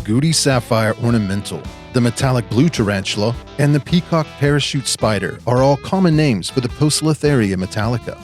Gooty Sapphire Ornamental, the metallic blue tarantula, and the peacock parachute spider are all common names for the Poecilotheria metallica.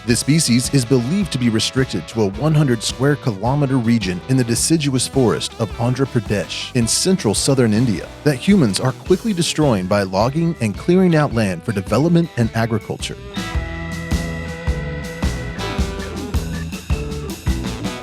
This species is believed to be restricted to a 100 square kilometer region in the deciduous forest of Andhra Pradesh in central southern India that humans are quickly destroying by logging and clearing out land for development and agriculture.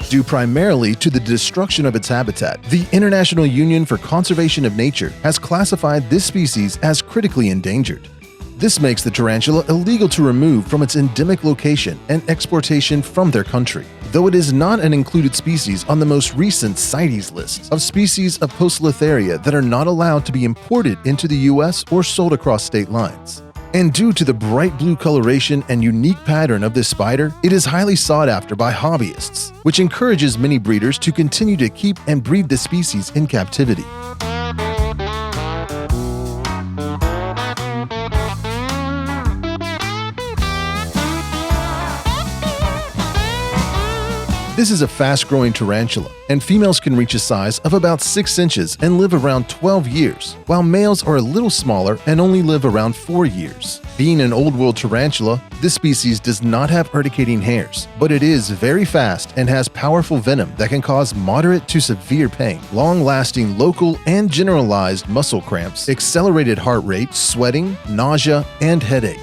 Due primarily to the destruction of its habitat, the International Union for Conservation of Nature has classified this species as critically endangered. This makes the tarantula illegal to remove from its endemic location and exportation from their country, though it is not an included species on the most recent CITES list of species of Poecilotheria that are not allowed to be imported into the US or sold across state lines. And due to the bright blue coloration and unique pattern of this spider, it is highly sought after by hobbyists, which encourages many breeders to continue to keep and breed the species in captivity. This is a fast-growing tarantula, and females can reach a size of about 6 inches and live around 12 years, while males are a little smaller and only live around 4 years. Being an Old World tarantula, this species does not have urticating hairs, but it is very fast and has powerful venom that can cause moderate to severe pain, long-lasting local and generalized muscle cramps, accelerated heart rate, sweating, nausea, and headache.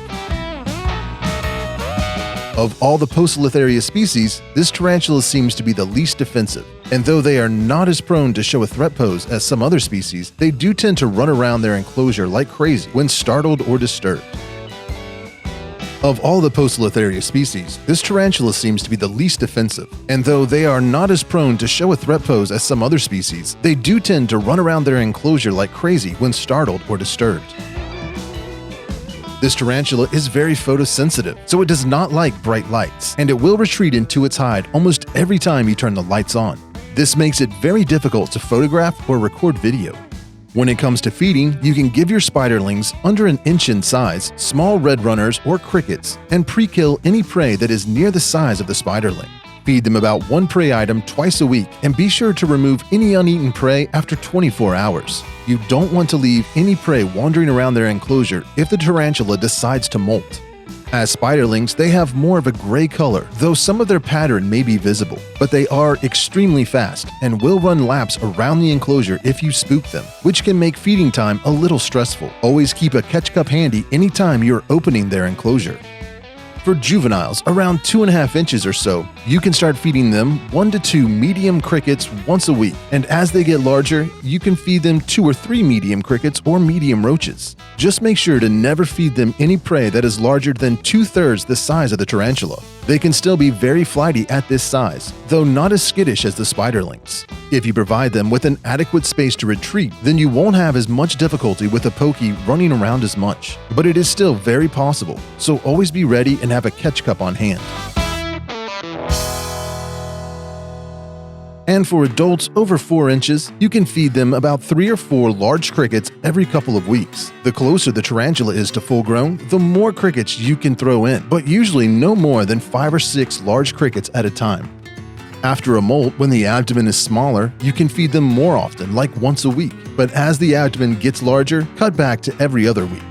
Of all the Poecilotheria species, this tarantula seems to be the least defensive, and though they are not as prone to show a threat pose as some other species, they do tend to run around their enclosure like crazy when startled or disturbed. Of all the Poecilotheria species, this tarantula seems to be the least defensive, and though they are not as prone to show a threat pose as some other species, they do tend to run around their enclosure like crazy when startled or disturbed. This tarantula is very photosensitive, so it does not like bright lights, and it will retreat into its hide almost every time you turn the lights on. This makes it very difficult to photograph or record video. When it comes to feeding, you can give your spiderlings under an inch in size, small red runners or crickets, and pre-kill any prey that is near the size of the spiderling. Feed them about one prey item twice a week, and be sure to remove any uneaten prey after 24 hours. You don't want to leave any prey wandering around their enclosure if the tarantula decides to molt. As spiderlings, they have more of a gray color, though some of their pattern may be visible, but they are extremely fast and will run laps around the enclosure if you spook them, which can make feeding time a little stressful. Always keep a catch cup handy anytime you're opening their enclosure. For juveniles around 2.5 inches or so, you can start feeding them 1 to 2 medium crickets once a week, and as they get larger, you can feed them 2 or 3 medium crickets or medium roaches. Just make sure to never feed them any prey that is larger than 2/3 the size of the tarantula. They can still be very flighty at this size, though not as skittish as the spiderlings. If you provide them with an adequate space to retreat, then you won't have as much difficulty with a pokey running around as much. But it is still very possible, so always be ready and have a catch cup on hand. And for adults over 4 inches, you can feed them about 3 or 4 large crickets every couple of weeks. The closer the tarantula is to full grown, the more crickets you can throw in, but usually no more than 5 or 6 large crickets at a time. After a molt, when the abdomen is smaller, you can feed them more often, like once a week. But as the abdomen gets larger, cut back to every other week.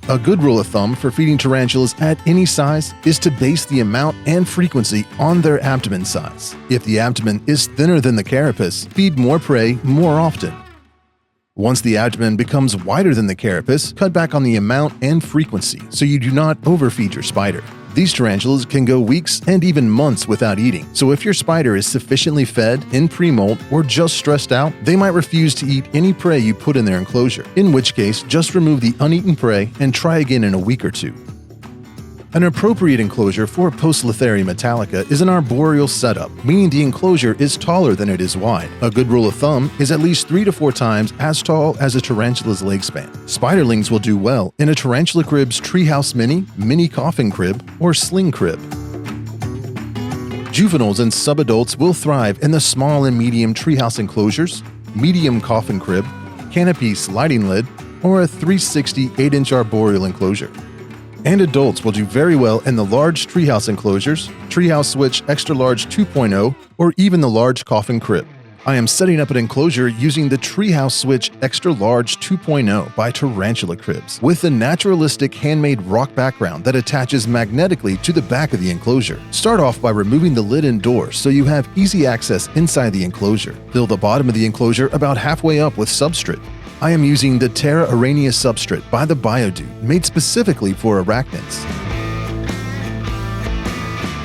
A good rule of thumb for feeding tarantulas at any size is to base the amount and frequency on their abdomen size. If the abdomen is thinner than the carapace, feed more prey more often. Once the abdomen becomes wider than the carapace, cut back on the amount and frequency so you do not overfeed your spider. These tarantulas can go weeks and even months without eating, so if your spider is sufficiently fed, in pre-molt, or just stressed out, they might refuse to eat any prey you put in their enclosure, in which case just remove the uneaten prey and try again in a week or 2. An appropriate enclosure for Poecilotheria metallica is an arboreal setup, meaning the enclosure is taller than it is wide. A good rule of thumb is at least 3 to 4 times as tall as a tarantula's leg span. Spiderlings will do well in a tarantula crib's treehouse mini coffin crib, or sling crib. Juveniles and subadults will thrive in the small and medium treehouse enclosures, medium coffin crib, canopy sliding lid, or a 360 8-inch arboreal enclosure. And adults will do very well in the large treehouse enclosures, treehouse switch extra large 2.0, or even the large coffin crib. I am setting up an enclosure using the Treehouse Switch Extra Large 2.0 by Tarantula Cribs, with a naturalistic handmade rock background that attaches magnetically to the back of the enclosure. Start off by removing the lid and door so you have easy access inside the enclosure. Fill the bottom of the enclosure about halfway up with substrate. I am using the Terra Arania substrate by the BioDude, made specifically for arachnids.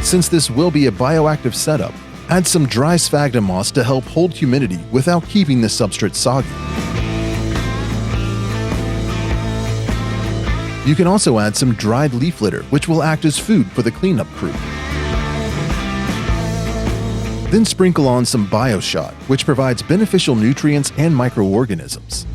Since this will be a bioactive setup, add some dry sphagnum moss to help hold humidity without keeping the substrate soggy. You can also add some dried leaf litter, which will act as food for the cleanup crew. Then sprinkle on some BioShot, which provides beneficial nutrients and microorganisms.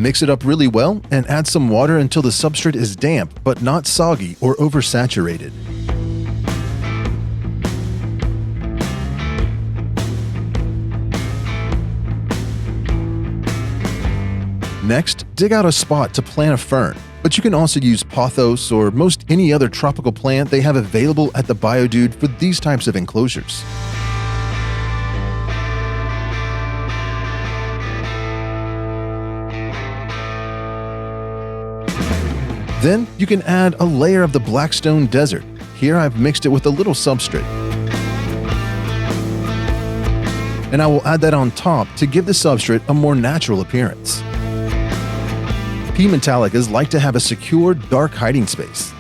Mix it up really well and add some water until the substrate is damp but not soggy or oversaturated. Next, dig out a spot to plant a fern, but you can also use pothos or most any other tropical plant they have available at the BioDude for these types of enclosures. Then you can add a layer of the Blackstone Desert. Here I've mixed it with a little substrate. And I will add that on top to give the substrate a more natural appearance. P. metallicas like to have a secure, dark hiding space.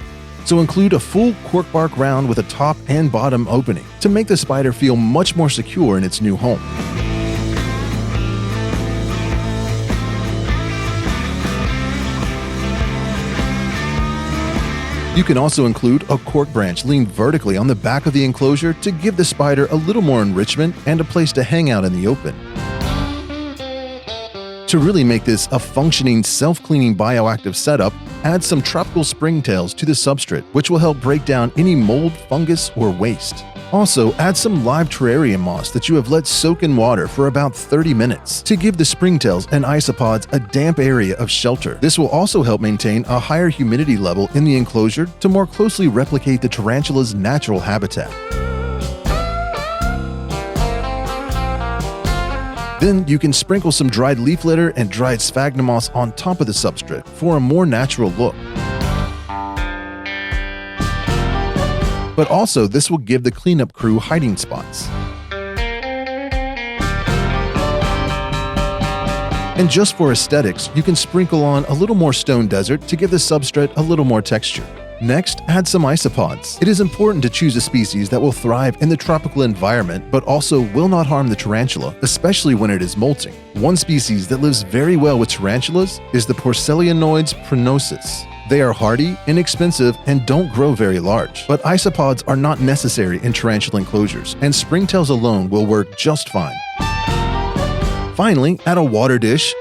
So include a full cork bark round with a top and bottom opening to make the spider feel much more secure in its new home. You can also include a cork branch leaned vertically on the back of the enclosure to give the spider a little more enrichment and a place to hang out in the open. To really make this a functioning, self-cleaning bioactive setup, add some tropical springtails to the substrate, which will help break down any mold, fungus, or waste. Also, add some live terrarium moss that you have let soak in water for about 30 minutes to give the springtails and isopods a damp area of shelter. This will also help maintain a higher humidity level in the enclosure to more closely replicate the tarantula's natural habitat. Then you can sprinkle some dried leaf litter and dried sphagnum moss on top of the substrate for a more natural look. But also, this will give the cleanup crew hiding spots. And just for aesthetics, you can sprinkle on a little more stone desert to give the substrate a little more texture. Next, add some isopods. It is important to choose a species that will thrive in the tropical environment but also will not harm the tarantula, especially when it is molting. One species that lives very well with tarantulas is the Poecilotheria metallica. They are hardy, inexpensive, and don't grow very large. But isopods are not necessary in tarantula enclosures, and springtails alone will work just fine. Finally, add a water dish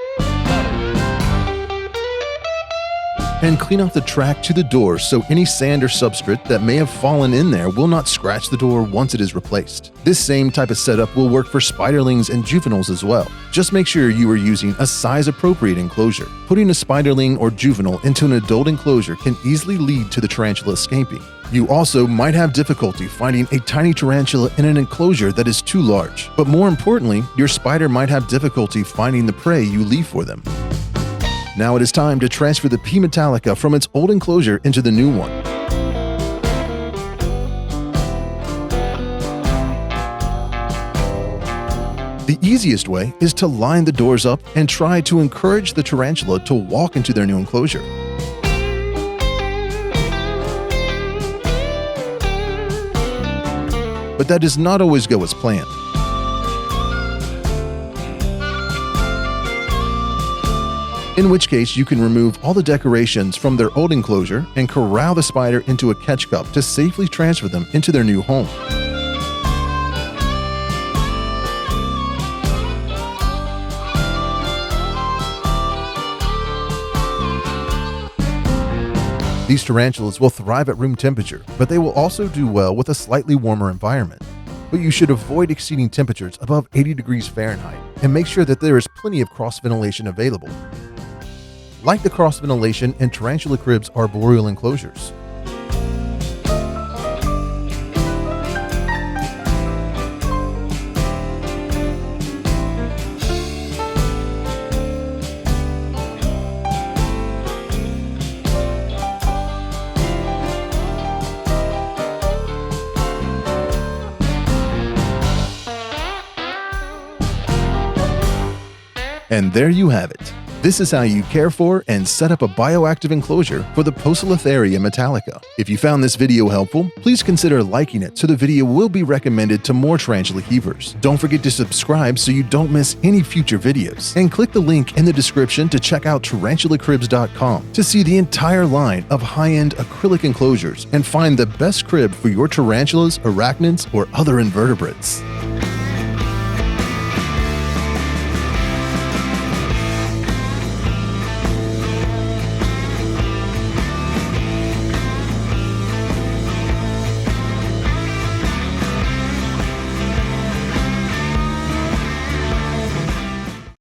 and clean off the track to the door so any sand or substrate that may have fallen in there will not scratch the door once it is replaced. This same type of setup will work for spiderlings and juveniles as well. Just make sure you are using a size-appropriate enclosure. Putting a spiderling or juvenile into an adult enclosure can easily lead to the tarantula escaping. You also might have difficulty finding a tiny tarantula in an enclosure that is too large. But more importantly, your spider might have difficulty finding the prey you leave for them. Now it is time to transfer the P. metallica from its old enclosure into the new one. The easiest way is to line the doors up and try to encourage the tarantula to walk into their new enclosure. But that does not always go as planned. In which case, you can remove all the decorations from their old enclosure and corral the spider into a catch cup to safely transfer them into their new home. These tarantulas will thrive at room temperature, but they will also do well with a slightly warmer environment. but you should avoid exceeding temperatures above 80 degrees Fahrenheit and make sure that there is plenty of cross-ventilation available. Like the cross-ventilation in tarantula cribs' arboreal enclosures. And there you have it. This is how you care for and set up a bioactive enclosure for the Poecilotheria metallica. If you found this video helpful, please consider liking it so the video will be recommended to more tarantula keepers. Don't forget to subscribe so you don't miss any future videos. And click the link in the description to check out tarantulacribs.com to see the entire line of high-end acrylic enclosures and find the best crib for your tarantulas, arachnids, or other invertebrates.